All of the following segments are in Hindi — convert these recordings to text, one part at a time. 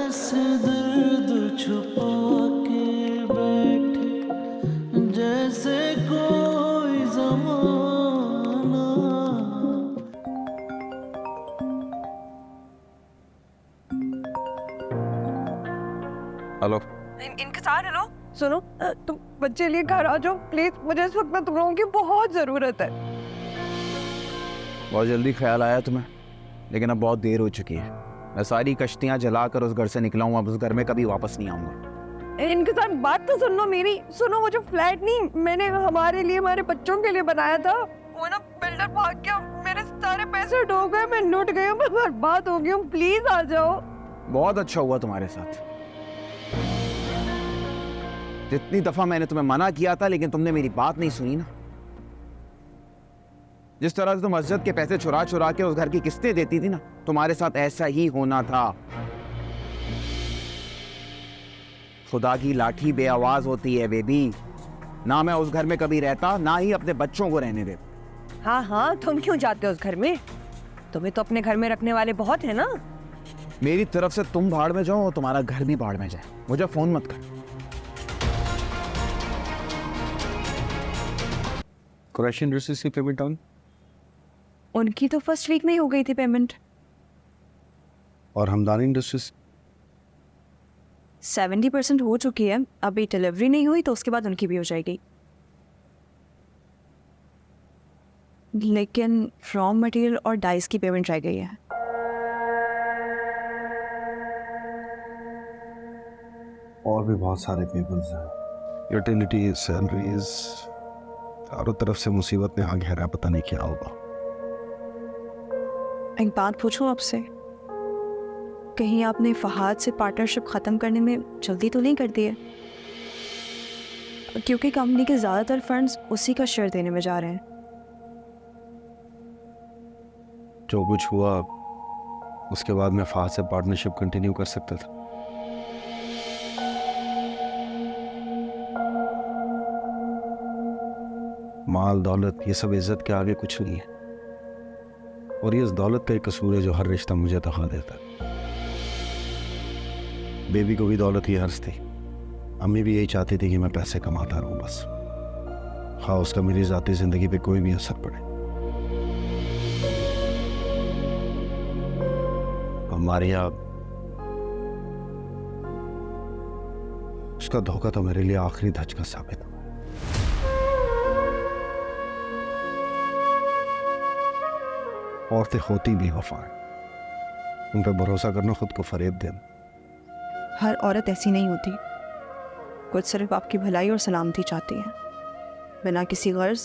ऐसे दर्द छुपा के बैठे जैसे कोई जमाना। हेलो। इंतजार। हेलो सुनो, तुम बच्चे लिए घर आ जाओ प्लीज, मुझे इस वक्त में तुम लोगों की बहुत जरूरत है। बहुत जल्दी ख्याल आया तुम्हें, लेकिन अब बहुत देर हो चुकी है। मैं सारी कश्तियां जलाकर उस घर से निकला हूँ, अब उस घर में कभी वापस नहीं आऊंगा। इनके साथ बात तो सुन लो मेरी। सुनो, वो जो फ्लैट नहीं मैंने हमारे लिए, हमारे बच्चों के लिए बनाया था, वो ना बिल्डर भाग गया, मेरे सारे पैसे डूब गए, मैं लुट गई हूँ, मैं बर्बाद हो गई हूँ, प्लीज आ जाओ। बहुत अच्छा हुआ तुम्हारे साथ। जितनी दफा मैंने तुम्हें मना किया था, लेकिन तुमने मेरी बात नहीं सुनी ना। जिस तरह से तुम मस्जिद के पैसे चुरा चुरा के उस घर की किस्तें देती थी ना, तुम्हारे साथ ऐसा ही होना था। खुदा की लाठी बे आवाज होती है बेबी। ना मैं उस घर में कभी रहता, ना ही अपने बच्चों को रहने देता। हाँ हाँ, तुम क्यों जाते हो उस घर में? तुम्हें तो अपने घर में रखने वाले बहुत है ना। मेरी तरफ से तुम भाड़ में जाओ और तुम्हारा घर भी भाड़ में जाए, मुझे फोन मत कर। क्रश इंडस्ट्रीज की पेमेंट ऑन? उनकी तो फर्स्ट वीक में ही हो गई थी पेमेंट। और हमदानी इंडस्ट्रीज? 70% हो चुकी है, अभी डिलीवरी नहीं हुई तो उसके बाद उनकी भी हो जाएगी। लेकिन रॉ मटेरियल और डाइस की पेमेंट रह गई है। और भी बहुत सारे पेपर्स हैं, यूटिलिटीज, सैलरीज, चारों तरफ से मुसीबत ने आग घेरा, पता नहीं क्या होगा। एक बात पूछूं आपसे, कहीं आपने फहाद से पार्टनरशिप खत्म करने में जल्दी तो नहीं कर दी है? क्योंकि कंपनी के ज्यादातर फंड्स उसी का शेयर देने में जा रहे हैं। जो कुछ हुआ उसके बाद मैं फहाद से पार्टनरशिप कंटिन्यू कर सकता था। माल दौलत ये सब इज्जत के आगे कुछ नहीं है, और ये इस दौलत का एक कसूर है जो हर रिश्ता मुझे दगा देता है। बेबी को भी दौलत की हर्ष थी, अम्मी भी यही चाहती थी कि मैं पैसे कमाता रहूं बस, हाँ उसका मेरी जाती जिंदगी पे कोई भी असर पड़े। हमारे यहाँ उसका धोखा तो मेरे लिए आखिरी धचका साबित हुआ। औरतें होती भी वफा है, उन पर भरोसा करना खुद को फरेब देना। हर औरत ऐसी नहीं होती, कुछ सिर्फ आपकी भलाई और सलामती चाहती है, बिना किसी गर्ज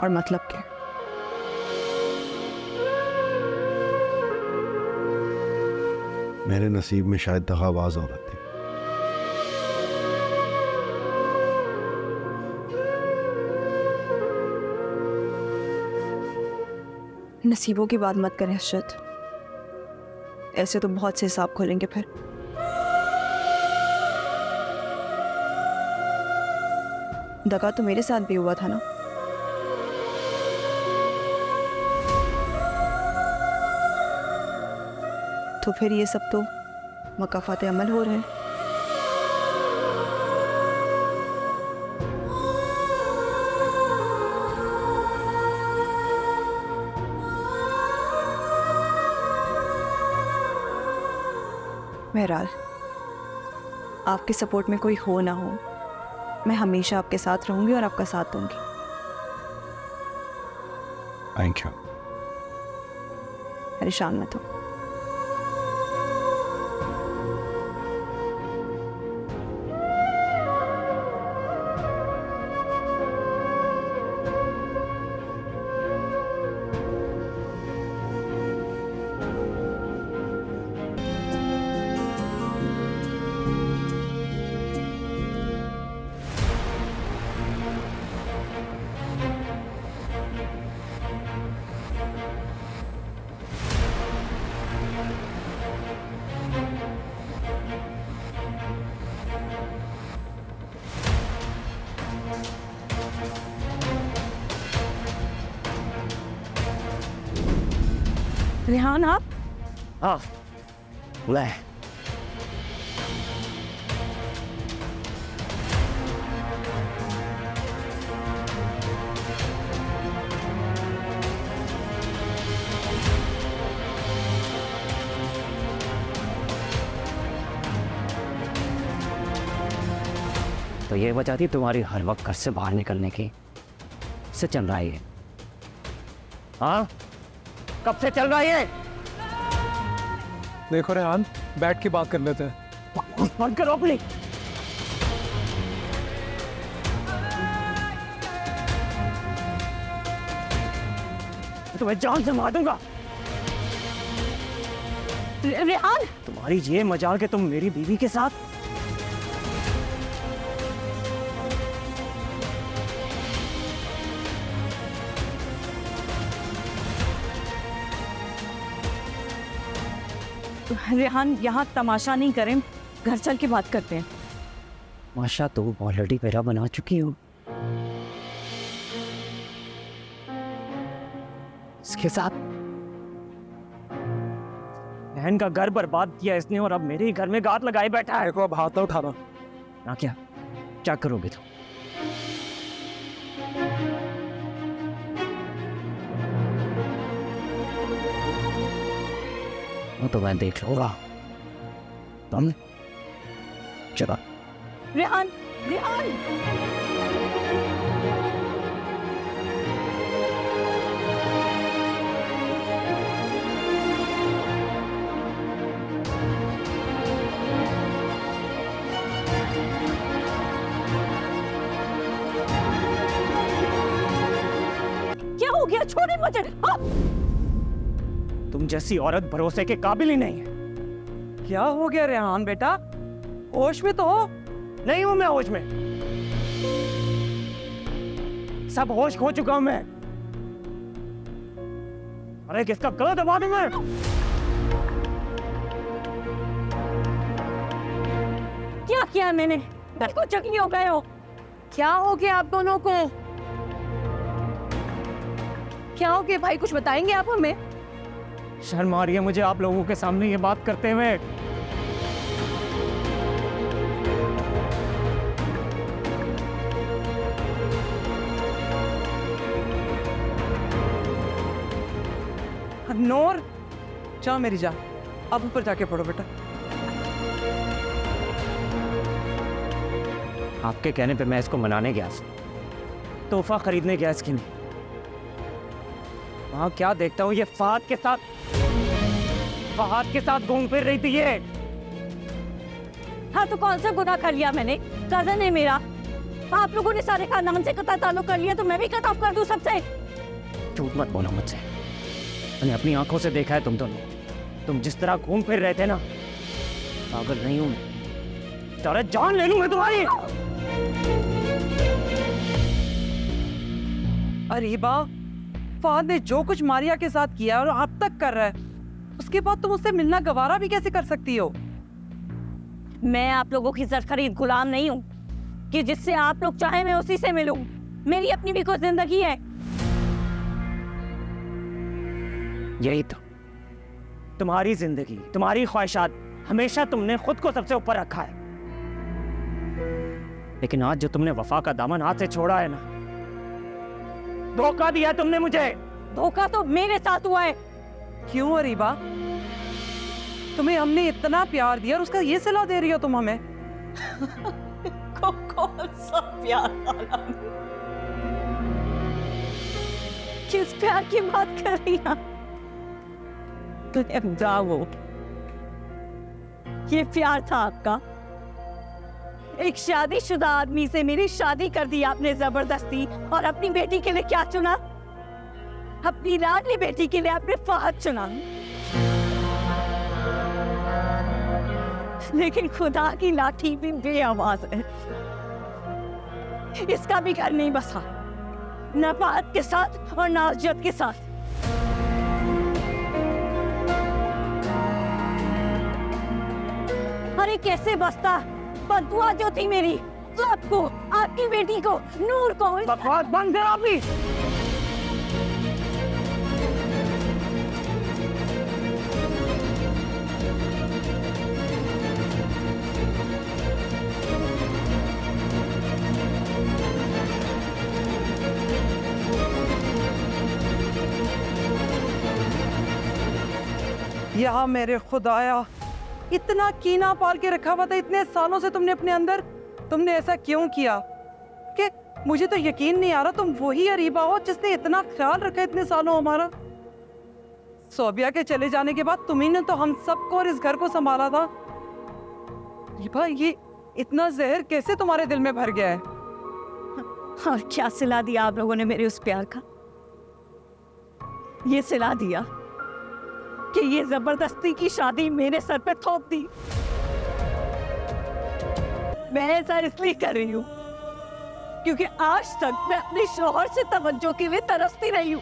और मतलब के। मेरे नसीब में शायद दगाबाज औरत थी। नसीबों की बात मत करें अर्शद, ऐसे तो बहुत से हिसाब खोलेंगे फिर। दगा तो मेरे साथ भी हुआ था ना। तो फिर ये सब तो मकाफात अमल हो रहे हैं। बहरहाल, आपके सपोर्ट में कोई हो ना हो, मैं हमेशा आपके साथ रहूंगी और आपका साथ दूंगी। Thank you. परेशान मत हो। रेहान, आप? हाँ, ले तो ये वजह थी तुम्हारी हर वक्त घर से बाहर निकलने की। से चल रहा है ये? हाँ, कब से चल रहा है ये? देखो रेहान, बैठ के बात कर लेते हैं। बंद करो अपनी। तुम्हें जान से मार दूंगा। रेहान, तुम्हारी ये मजाल कि तुम मेरी बीवी के साथ। रेहान यहाँ तमाशा नहीं करें, घर चल के बात करते हैं। माशा तो ऑलरेडी मेरा बना चुकी हो। इसके साथ बहन का घर बर्बाद किया इसने और अब मेरे ही घर में गात लगाए बैठा है। देखो अब हाथ ना उठाना। ना क्या क्या करोगे तुम? वो तो मैं देख लूंगा। तुम चला। रेहान, रेहान, क्या हो गया? छोड़े मुझे। तुम जैसी औरत भरोसे के काबिल ही नहीं है। क्या हो गया रेहान बेटा? होश में तो हो। नहीं हूं मैं होश में, सब होश खो चुका हूं मैं। अरे किसका गला दबा दूं मैं? क्या किया मैंने? बिल्कुल जख्मी हो गए हो। क्या हो गया आप दोनों को? क्या हो गया भाई? कुछ बताएंगे आप हमें? शर्म आ रही है मुझे आप लोगों के सामने ये बात करते हुए। नूर, चल मेरी जा, अब ऊपर जाके पढ़ो बेटा। आपके कहने पे मैं इसको मनाने गया, तोहफा खरीदने गया इसके लिए। वहां क्या देखता हूँ ये फहद के साथ घूम फिर रही थी ये। हाँ तो कौन सा गुनाह कर लिया मैंने? कजन है मेरा। आप लोगों ने सारे खानदान से कता ताल्लुक कर लिया तो मैं भी कट ऑफ कर दूं सबसे? झूठ मत बोलो मुझसे, मैंने अपनी आंखों से देखा है तुम दोनों। तुम जिस तरह घूम फिर रहे थे ना, पागल नहीं हूं मैं। तेरे जान ले लूं मैं तुम्हारी। अरे बा, फहद ने जो कुछ मारिया के साथ किया और अब तक कर रहा है, उसके बाद तुम उससे मिलना गवारा भी कैसे कर सकती हो? मैं आप लोगों की सरखरीद गुलाम नहीं हूँ कि जिससे आप लोग चाहे मैं उसी से मिलूं। मेरी अपनी भी कोई जिंदगी है। यही तो तुम्हारी जिंदगी, तुम्हारी ख्वाहिशात, हमेशा तुमने खुद को सबसे ऊपर रखा है। लेकिन आज जो तुमने वफा का दामन हाथ से छोड़ा है ना, धोखा दिया तुमने मुझे। धोखा तो मेरे साथ हुआ है। क्यों अरीबा? तुम्हें हमने इतना प्यार दिया और उसका ये सिला दे रही हो तुम हमें? कौन सा प्यार वाला? किस प्यार की बात कर रही हैं? जाओ, ये प्यार था आपका? एक शादीशुदा आदमी से मेरी शादी कर दी आपने जबरदस्ती, और अपनी बेटी के लिए क्या चुना? अपनी लाडली बेटी के लिए आपने फहद चुना। लेकिन खुदा की लाठी भी बेआवाज है। इसका भी घर नहीं बसा, न फहद के साथ और न अजयत के साथ। अरे कैसे बसता? बदुआ जो थी मेरी आपको, आपकी बेटी को, नूर को। बकवास बंद करो अभी। या मेरे खुदाया, इतना कीना पाल के रखा हुआ था इतने सालों से तुमने अपने अंदर, तुमने ऐसा क्यों किया? कि मुझे तो यकीन नहीं आ रहा तुम वही अरीबा हो जिसने इतना ख्याल रखा इतने सालों हमारा। सोबिया के चले जाने के बाद तुम्ही ने तो हम सबको और इस घर को संभाला था। अरीबा, ये इतना जहर कैसे तुम्हारे दिल में भर गया है? और क्या सिला दिया आप लोगों ने मेरे उस प्यार का? ये सिला दिया कि ये जबरदस्ती की शादी मेरे सर पे थोप दी। मैं ऐसा इसलिए कर रही हूँ क्योंकि आज तक मैं अपने शौहर से तवज्जो के लिए तरसती रही हूँ।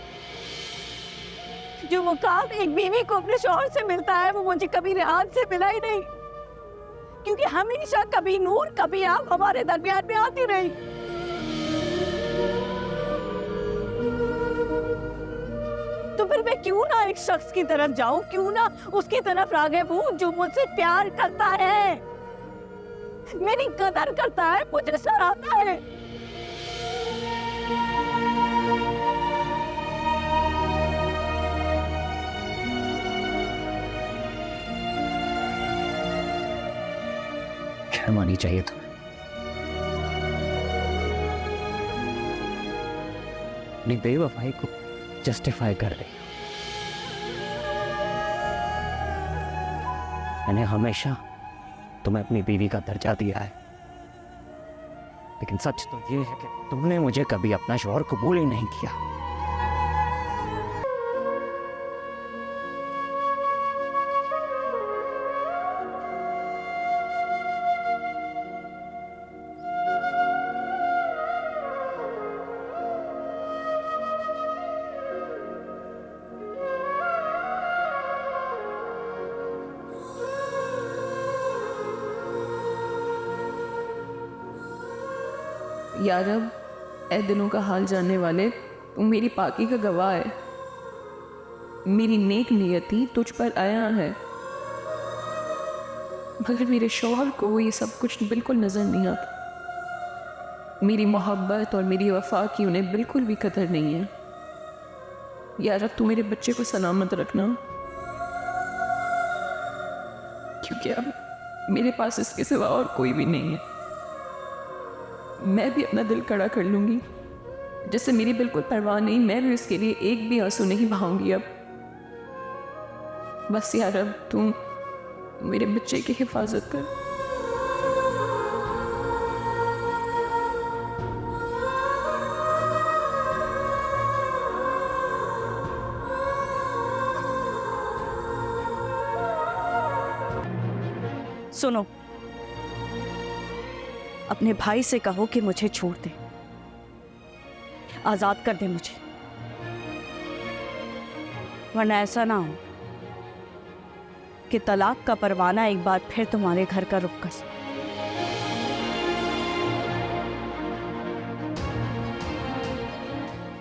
जो मुकाम एक बीवी को अपने शौहर से मिलता है वो मुझे कभी रेहान से मिला ही नहीं, क्योंकि हमेशा कभी नूर कभी आप हमारे दरमियान में आती रही। तो फिर मैं क्यों ना एक शख्स की तरफ जाऊं, क्यों ना उसकी तरफ राग़िब हूं जो मुझसे प्यार करता है, मेरी कदर करता है, मुझे सराहता है। शर्म आनी चाहिए तुम्हें। अपनी बेवफाई को जस्टिफाई कर रही हो। मैंने हमेशा तुम्हें अपनी बीवी का दर्जा दिया है, लेकिन सच तो ये है कि तुमने मुझे कभी अपना शौहर कबूल ही नहीं किया। यार अब ए दिनों का हाल जानने वाले, तू मेरी पाकी का गवाह है। मेरी नेक नियति तुझ पर आया है, मगर मेरे शौहर को ये सब कुछ बिल्कुल नजर नहीं आता। मेरी मोहब्बत और मेरी वफा की उन्हें बिल्कुल भी कदर नहीं है। यार अब तू मेरे बच्चे को सलामत रखना, क्योंकि अब मेरे पास इसके सिवा और कोई भी नहीं है। मैं भी अपना दिल कड़ा कर लूंगी, जैसे मेरी बिल्कुल परवाह नहीं, मैं भी इसके लिए एक भी आंसू नहीं बहाऊंगी अब। बस यार अब तू मेरे बच्चे की हिफाजत कर। सुनो, अपने भाई से कहो कि मुझे छोड़ दे, आजाद कर दे मुझे, वरना ऐसा ना हो कि तलाक का परवाना एक बार फिर तुम्हारे घर का रुख कर।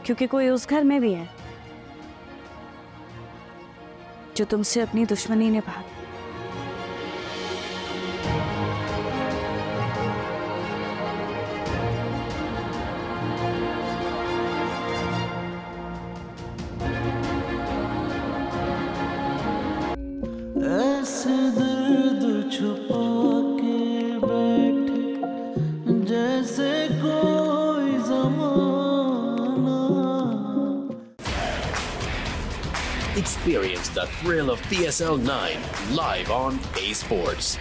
क्योंकि कोई उस घर में भी है जो तुमसे अपनी दुश्मनी निभा। ऐसे दर्द छुपा के बैठे जैसे कोई ज़माना। Experience the thrill of PSL 9 live on A Sports.